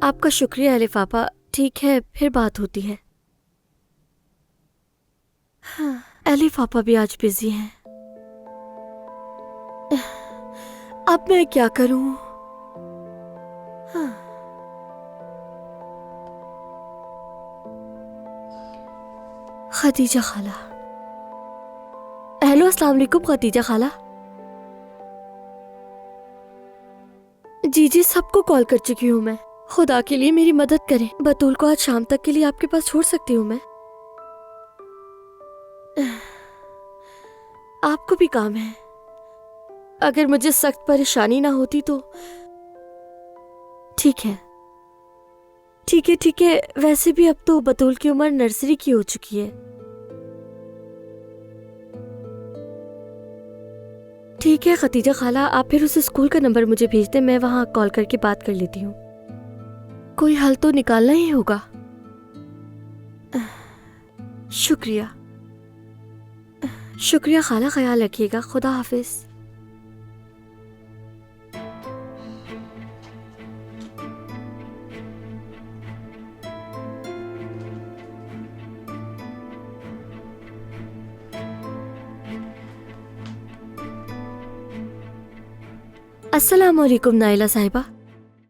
आपका शुक्रिया अलिफ पापा। ठीक है, फिर बात होती है। हाँ, अलिफ पापा भी आज बिजी हैं। अब मैं क्या करूं? हाँ। खदीजा खाला। हेलो, अस्सलाम वालेकुम खदीजा खाला। जी जी, सबको कॉल कर चुकी हूँ मैं। खुदा के लिए मेरी मदद करें। बतूल को आज शाम तक के लिए आपके पास छोड़ सकती हूँ मैं? आपको भी काम है। अगर मुझे सख्त परेशानी ना होती तो ठीक है। ठीक है ठीक है, वैसे भी अब तो बतूल की उम्र नर्सरी की हो चुकी है। ठीक है खतीजा खाला, आप फिर उस स्कूल का नंबर मुझे भेज दें, मैं वहां कॉल करके बात कर लेती हूँ। कोई हल तो निकालना ही होगा। शुक्रिया। शुक्रिया खाला, ख्याल रखिएगा। खुदा हाफिज। अस्सलाम वालेकुम नाइला साहिबा।